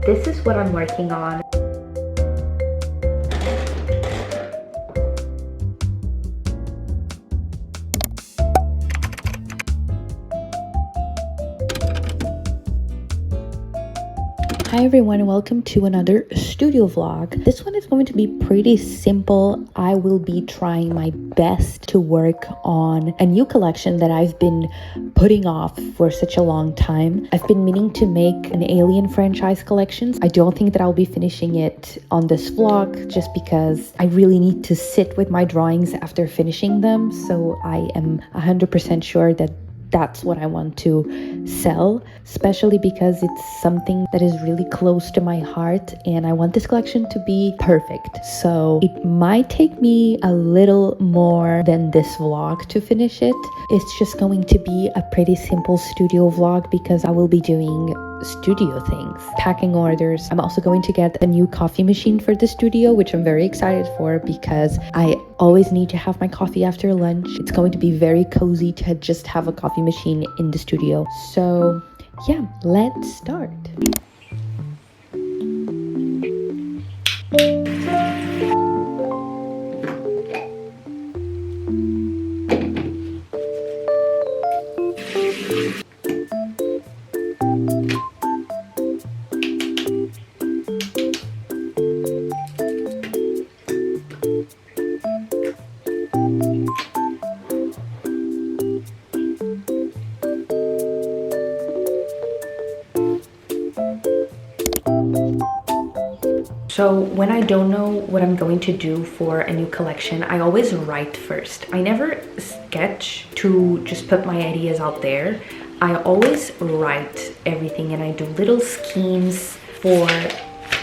This is what I'm working on. Hi everyone, welcome to another studio vlog. This one is going to be pretty simple. I will be trying my best to work on a new collection that I've been putting off for such a long time. I've been meaning to make an Alien franchise collection. I don't think that I'll be finishing it on this vlog just because I really need to sit with my drawings after finishing them. So I am 100% sure that that's what I want to sell, especially because it's something that is really close to my heart and I want this collection to be perfect. So it might take me a little more than this vlog to finish it. It's just going to be a pretty simple studio vlog because I will be doing studio things, packing orders. I'm also going to get a new coffee machine for the studio, which I'm very excited for because I always need to have my coffee after lunch. It's going to be very cozy to just have a coffee machine in the studio. So yeah, let's start. So when I don't know what I'm going to do for a new collection, I always write first. I never sketch to just put my ideas out there. I always write everything and I do little schemes for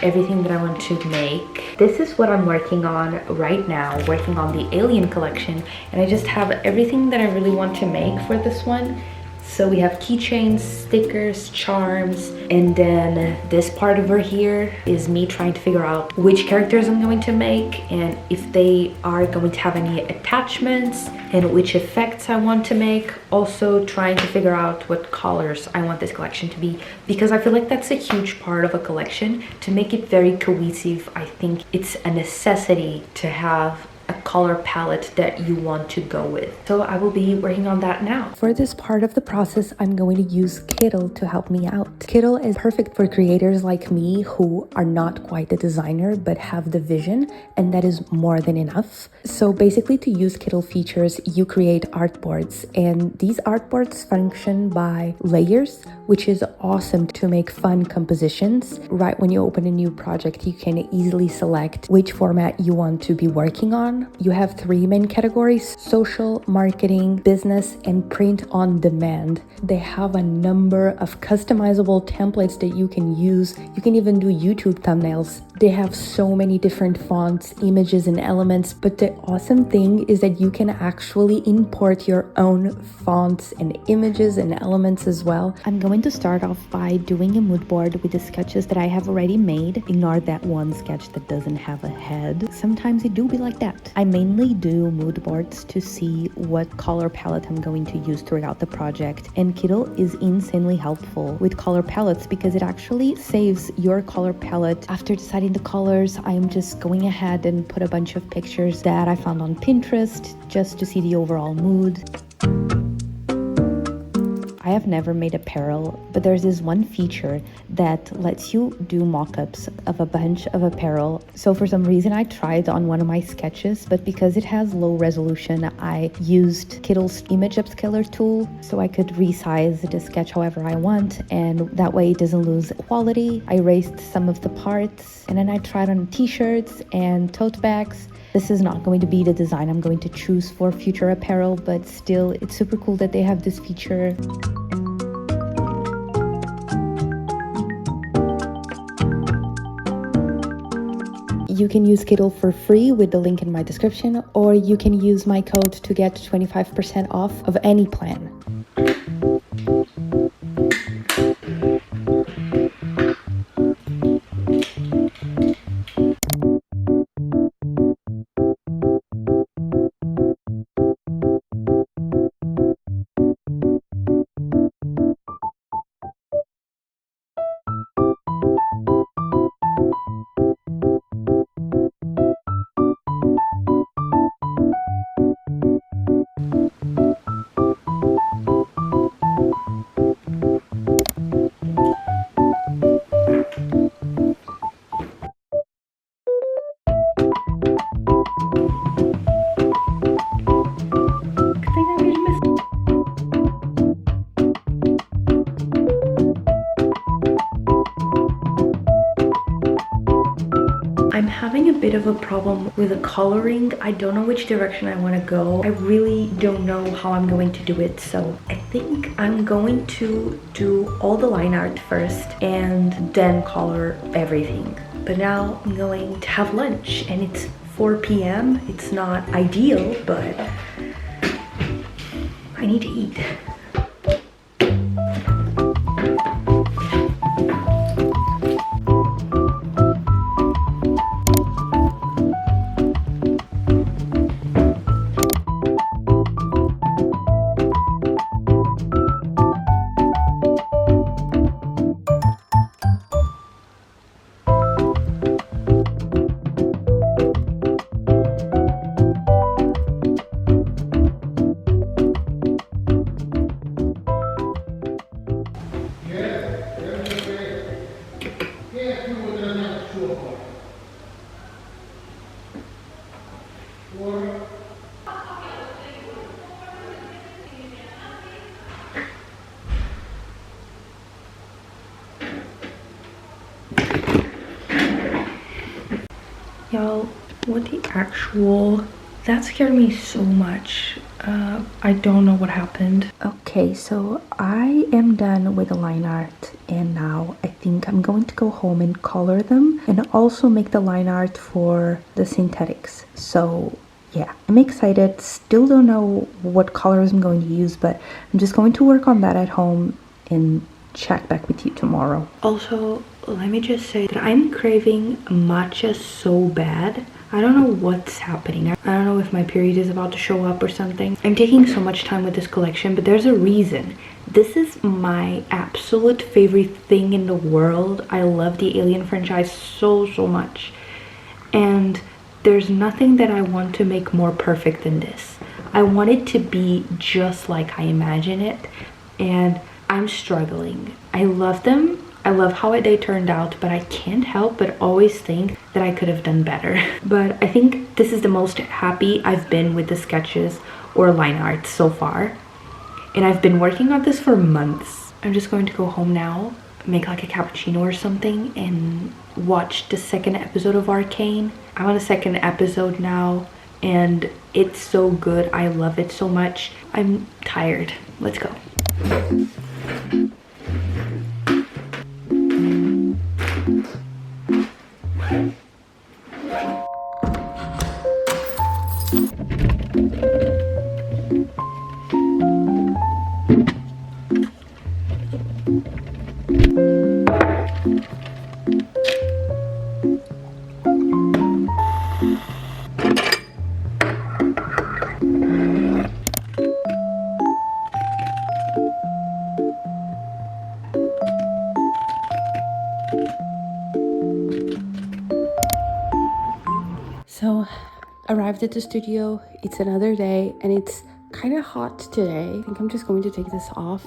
everything that I want to make. This is what I'm working on right now, working on the Alien collection, and I just have everything that I really want to make for this one. So we have keychains, stickers, charms, and then this part over here is me trying to figure out which characters I'm going to make and if they are going to have any attachments and which effects I want to make. Also trying to figure out what colors I want this collection to be because I feel like that's a huge part of a collection. To make it very cohesive, I think it's a necessity to have a color palette that you want to go with. So I will be working on that now. For this part of the process, I'm going to use Kittle to help me out. Kittle is perfect for creators like me who are not quite a designer but have the vision, and that is more than enough. So basically, to use Kittle features, you create artboards, and these artboards function by layers, which is awesome to make fun compositions. Right when you open a new project, you can easily select which format you want to be working on. You have three main categories: social, marketing, business, and print on demand. They have a number of customizable templates that you can use. You can even do YouTube thumbnails. They have so many different fonts, images, and elements, but the awesome thing is that you can actually import your own fonts and images and elements as well. I'm going to start off by doing a mood board with the sketches that I have already made. Ignore that one sketch that doesn't have a head. Sometimes it do be like that. I mainly do mood boards to see what color palette I'm going to use throughout the project, and Kittle is insanely helpful with color palettes because it actually saves your color palette. After deciding the colors, I'm just going ahead and put a bunch of pictures that I found on Pinterest just to see the overall mood. I have never made apparel, but there's this one feature that lets you do mock-ups of a bunch of apparel. So for some reason I tried on one of my sketches, but because it has low resolution, I used Kittle's image upscaler tool so I could resize the sketch however I want, and that way it doesn't lose quality. I erased some of the parts, and then I tried on t-shirts and tote bags. This is not going to be the design I'm going to choose for future apparel, but still, it's super cool that they have this feature. You can use Kittle for free with the link in my description, or you can use my code to get 25% off of any plan. bit of a problem with the coloring. I don't know which direction I want to go. I really don't know how I'm going to do it, so I think I'm going to do all the line art first and then color everything. But now I'm going to have lunch and it's 4 p.m. It's not ideal, but I need to eat. Y'all, what the actual... That scared me so much. I don't know what happened. Okay, so I am done with the line art and now I think I'm going to go home and color them and also make the line art for the synthetics. So yeah, I'm excited. Still don't know what colors I'm going to use, but I'm just going to work on that at home and check back with you tomorrow. Also, let me just say that I'm craving matcha so bad. I don't know what's happening. I don't know if my period is about to show up or something. I'm taking so much time with this collection, but there's a reason. This is my absolute favorite thing in the world. I love the Alien franchise so much. And there's nothing that I want to make more perfect than this. I want it to be just like I imagine it, and I'm struggling. I love them. I love how they turned out, but I can't help but always think that I could have done better. But I think this is the most happy I've been with the sketches or line art so far. And I've been working on this for months. I'm just going to go home now, make like a cappuccino or something, and watch the second episode of Arcane. I'm on the second episode now, and it's so good. I love it so much. I'm tired. Let's go. So, arrived at the studio. It's another day and it's kind of hot today. I think I'm just going to take this off.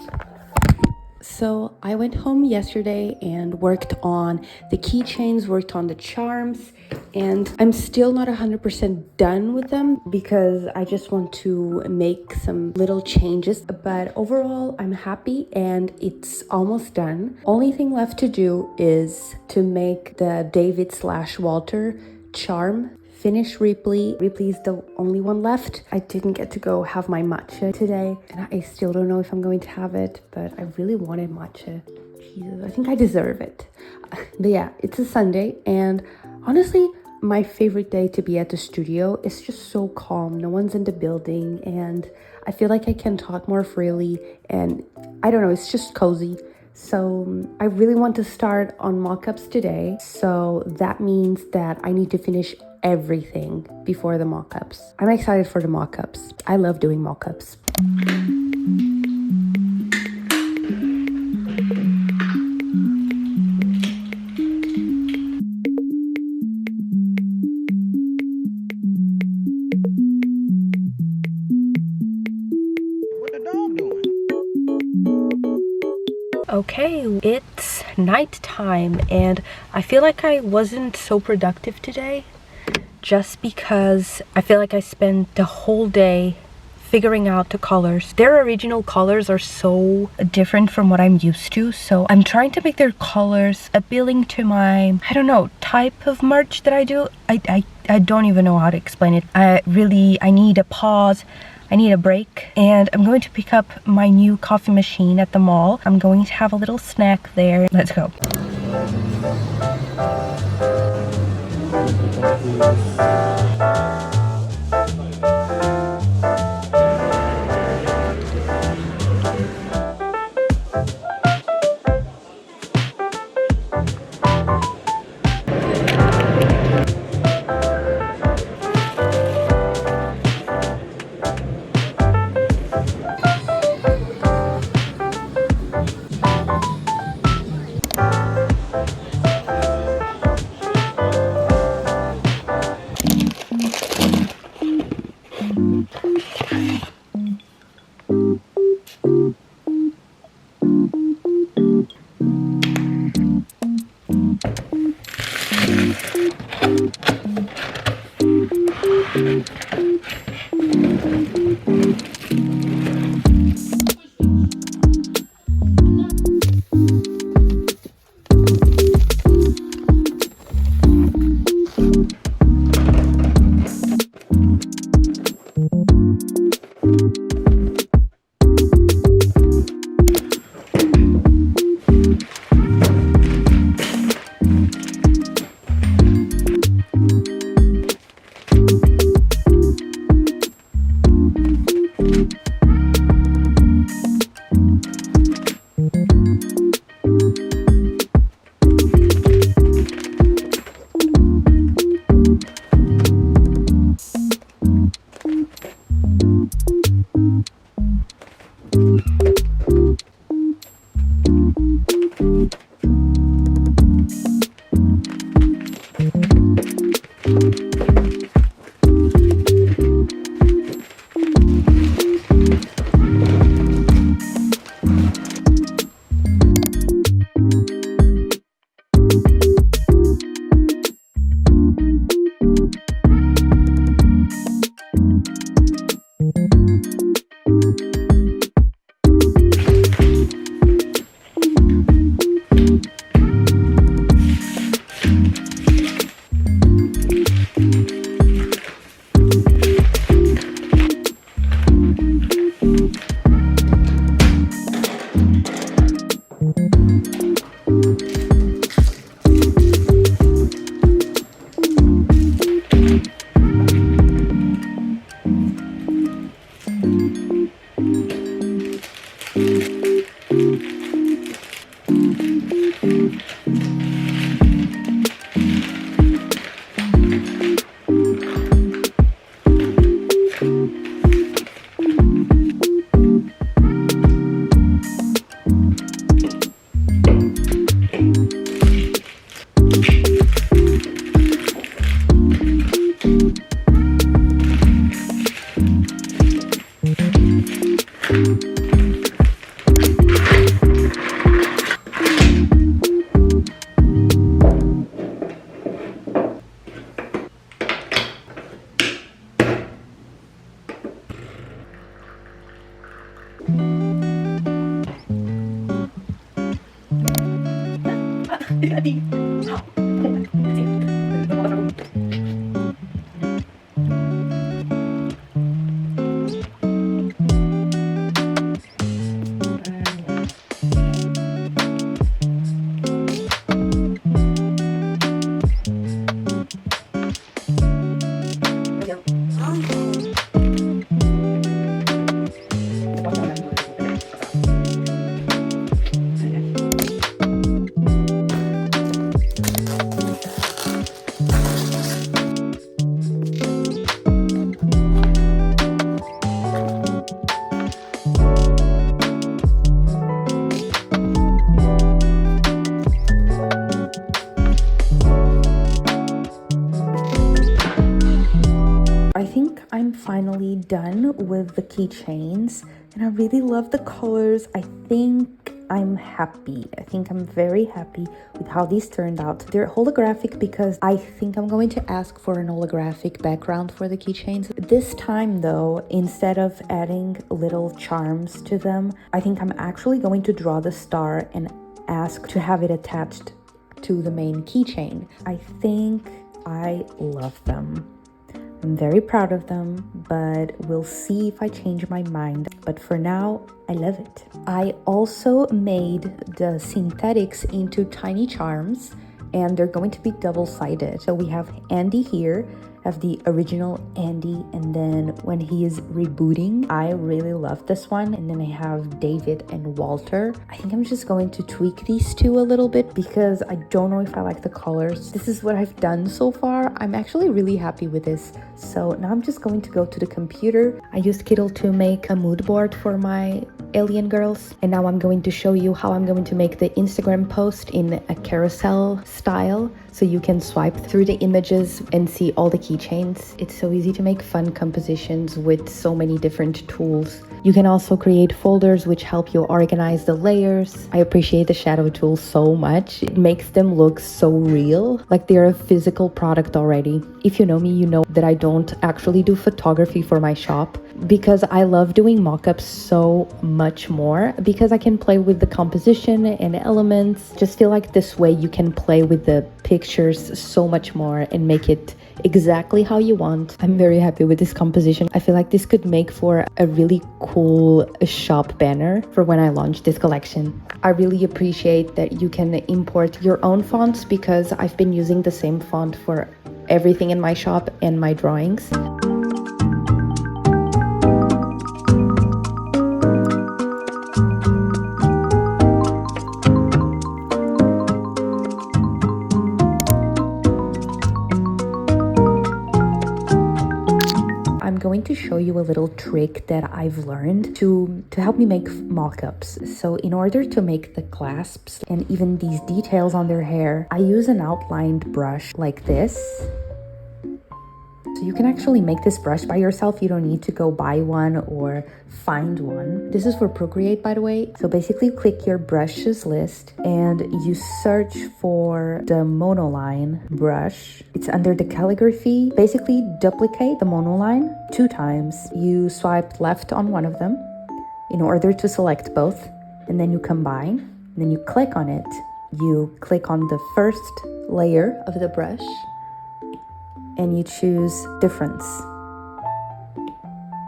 So I went home yesterday and worked on the keychains, worked on the charms, and I'm still not 100% done with them because I just want to make some little changes. But overall, I'm happy and it's almost done. Only thing left to do is to make the David/Walter charm. Finish Ripley. Ripley is the only one left. I didn't get to go have my matcha today, and I still don't know if I'm going to have it, but I really wanted matcha. Jesus, I think I deserve it. But yeah, it's a Sunday, and honestly, my favorite day to be at the studio. It's just so calm. No one's in the building, and I feel like I can talk more freely, and I don't know, it's just cozy. So I really want to start on mockups today. So that means that I need to finish everything before the mockups. I'm excited for the mockups. I love doing mockups. Okay, it's nighttime and I feel like I wasn't so productive today just because I feel like I spent the whole day figuring out the colors. Their original colors are so different from what I'm used to, so I'm trying to make their colors appealing to my, I don't know, type of merch that I do. I don't even know how to explain it. I need a pause. I need a break, and I'm going to pick up my new coffee machine at the mall. I'm going to have a little snack there. Let's go. I'm finally done with the keychains and I really love the colors. I think I'm happy. I think I'm very happy with how these turned out. They're holographic because I think I'm going to ask for an holographic background for the keychains. This time though, instead of adding little charms to them, I think I'm actually going to draw the star and ask to have it attached to the main keychain. I think I love them. I'm very proud of them, but we'll see if I change my mind. But for now, I love it. I also made the synthetics into tiny charms, and they're going to be double-sided. So we have Andy here, have the original Andy, and then when he is rebooting, I really love this one. And then I have David and Walter. I think I'm just going to tweak these two a little bit because I don't know if I like the colors. This is what I've done so far. I'm actually really happy with this. So now I'm just going to go to the computer. I used Kittl to make a mood board for my alien girls, and now I'm going to show you how I'm going to make the Instagram post in a carousel style, so you can swipe through the images and see all the keychains. It's so easy to make fun compositions with so many different tools. You can also create folders which help you organize the layers. I appreciate the shadow tool so much. It makes them look so real, like they're a physical product already. If you know me, you know that I don't actually do photography for my shop because I love doing mockups so much more, because I can play with the composition and elements. Just feel like this way you can play with the pictures so much more and make it exactly how you want. I'm very happy with this composition. I feel like this could make for a really cool shop banner for when I launch this collection. I really appreciate that you can import your own fonts because I've been using the same font for everything in my shop and my drawings. I'm going to show you a little trick that I've learned to help me make mock-ups. So in order to make the clasps and even these details on their hair, I use an outlined brush like this. So you can actually make this brush by yourself. You don't need to go buy one or find one. This is for Procreate, by the way. So basically you click your brushes list and you search for the monoline brush. It's under the calligraphy. Basically duplicate the monoline 2 times. You swipe left on one of them in order to select both, and then you combine, and then you click on it. You click on the first layer of the brush and you choose difference.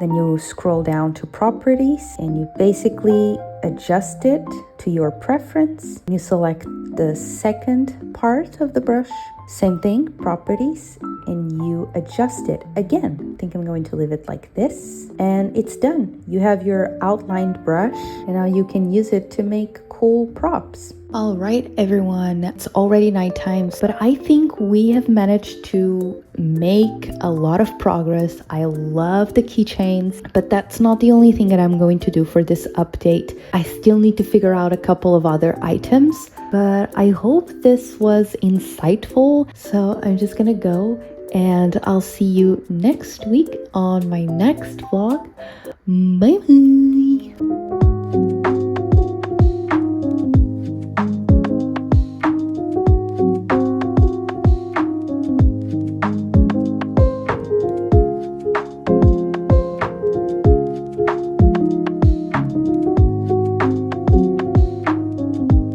Then you scroll down to properties and you basically adjust it to your preference. You select the second part of the brush, same thing, properties, and you adjust it again. I think I'm going to leave it like this, and it's done. You have your outlined brush, and now you can use it to make cool props. All right, everyone, it's already nighttime, but I think we have managed to make a lot of progress. I love the keychains, but that's not the only thing that I'm going to do for this update. I still need to figure out a couple of other items, but I hope this was insightful. So I'm just gonna go, and I'll see you next week on my next vlog. Bye bye.